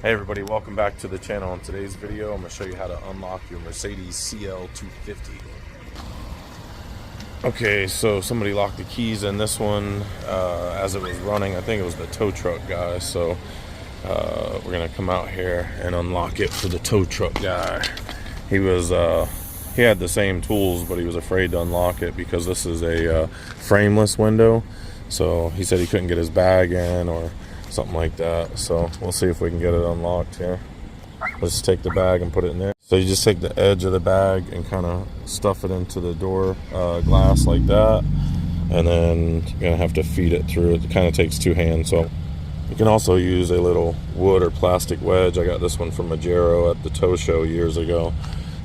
Hey everybody, welcome back to the channel. In today's video, I'm going to show you how to unlock your Mercedes CLA 250. Okay, so somebody locked the keys in this one as it was running. I think it was the tow truck guy. So we're going to come out here and unlock it for the tow truck guy. He had the same tools, but he was afraid to unlock it because this is a frameless window. So he said he couldn't get his bag in or something like that. So we'll see if we can get it unlocked here. Let's take the bag and put it in there. So you just take the edge of the bag and kind of stuff it into the door glass like that, and then you're gonna have to feed it through. It kind of takes two hands. So you can also use a little wood or plastic wedge. I got this one from Majero at the tow show years ago.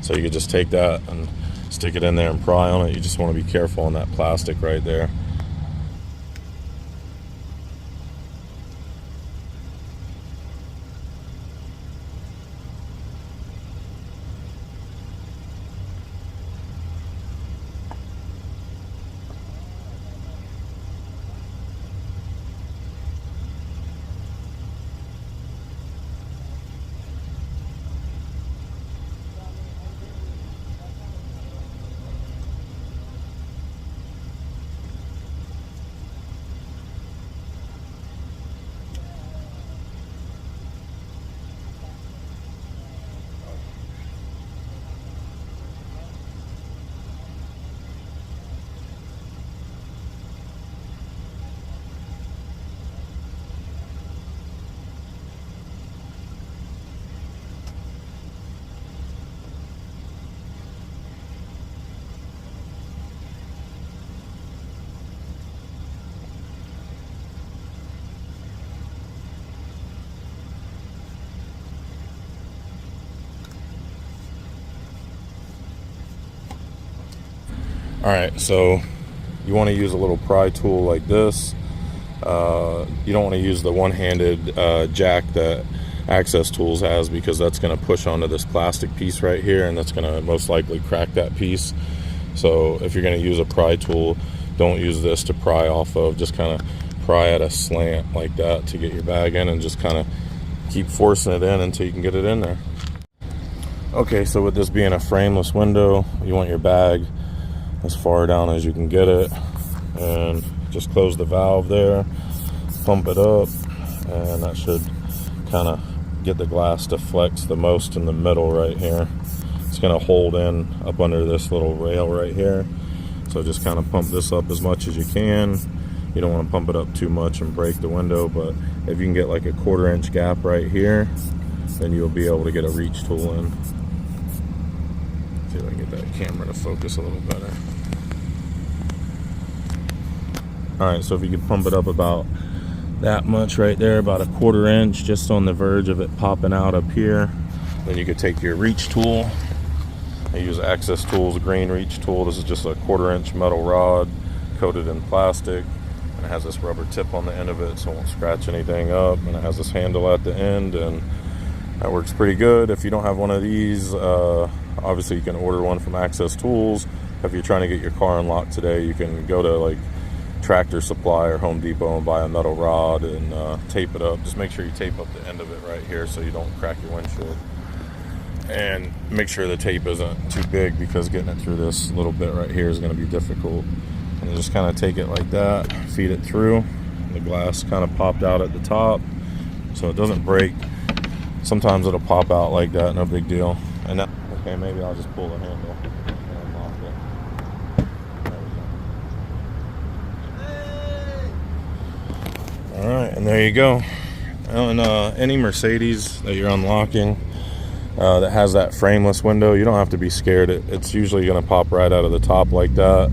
So you could just take that and stick it in there and pry on it. You just want to be careful on that plastic right there. Alright, so you want to use a little pry tool like this. You don't want to use the one-handed jack that Access Tools has, because that's going to push onto this plastic piece right here, and that's going to most likely crack that piece. So if you're going to use a pry tool, don't use this to pry off of. Just kind of pry at a slant like that to get your bag in, and just kind of keep forcing it in until you can get it in there. Okay, so with this being a frameless window, you want your bag as far down as you can get it, and just close the valve there, pump it up, and that should kind of get the glass to flex the most in the middle right here. It's going to hold in up under this little rail right here, so just kind of pump this up as much as you can. You don't want to pump it up too much and break the window, but if you can get like a 1/4 inch gap right here, then you'll be able to get a reach tool in. See if I can get that camera to focus a little better. Alright, so if you could pump it up about that much right there, about a 1/4 inch, just on the verge of it popping out up here, then you could take your reach tool. I use Access Tools green reach tool. This is just a 1/4 inch metal rod coated in plastic, and it has this rubber tip on the end of it so it won't scratch anything up, and it has this handle at the end, and that works pretty good. If you don't have one of these, obviously you can order one from Access Tools. If you're trying to get your car unlocked today, you can go to like Tractor Supply or Home Depot and buy a metal rod and tape it up. Just make sure you tape up the end of it right here so you don't crack your windshield, and make sure the tape isn't too big, because getting it through this little bit right here is going to be difficult. And just kind of take it like that, feed it through. The glass kind of popped out at the top so it doesn't break. Sometimes it'll pop out like that, no big deal. And now, okay, maybe I'll just pull the handle and unlock it. Alright, and there you go. On any Mercedes that you're unlocking that has that frameless window, you don't have to be scared. It's usually going to pop right out of the top like that.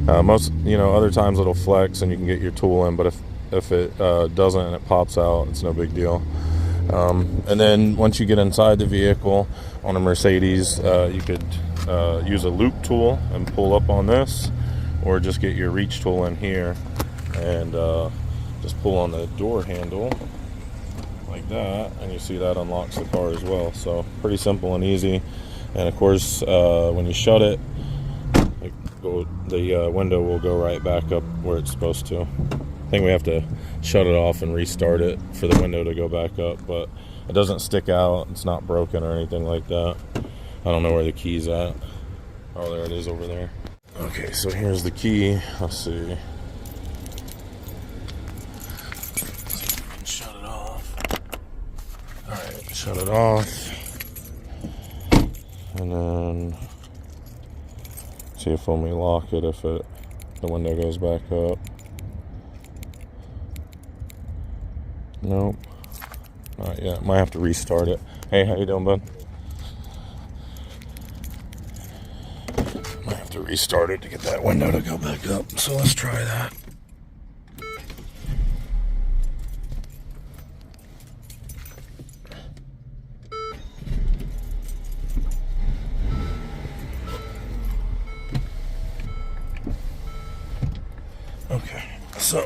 Other times it'll flex and you can get your tool in, but if it doesn't and it pops out, it's no big deal. And then once you get inside the vehicle on a Mercedes, you could use a loop tool and pull up on this, or just get your reach tool in here and just pull on the door handle like that, and you see that unlocks the car as well. So pretty simple and easy. And of course, when you shut it, the window will go right back up where it's supposed to. I think we have to shut it off and restart it for the window to go back up, but It doesn't stick out. It's not broken or anything like that. I don't know where the key's at. Oh, there it is over there. Okay, so here's the key. Let's see. Shut it off. Alright, shut it off. And then see if when we lock it, if the window goes back up. Nope. Not yet. Might have to restart it. Hey, how you doing, bud? Might have to restart it to get that window to go back up. So let's try that. Okay, so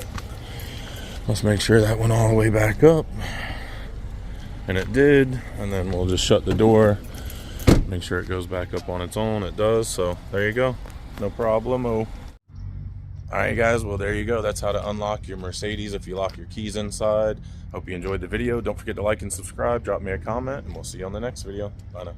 let's make sure that went all the way back up. And it did. And then we'll just shut the door. Make sure it goes back up on its own. It does. So there you go. No problemo. Alright guys, well there you go. That's how to unlock your Mercedes if you lock your keys inside. Hope you enjoyed the video. Don't forget to like and subscribe. Drop me a comment and we'll see you on the next video. Bye now.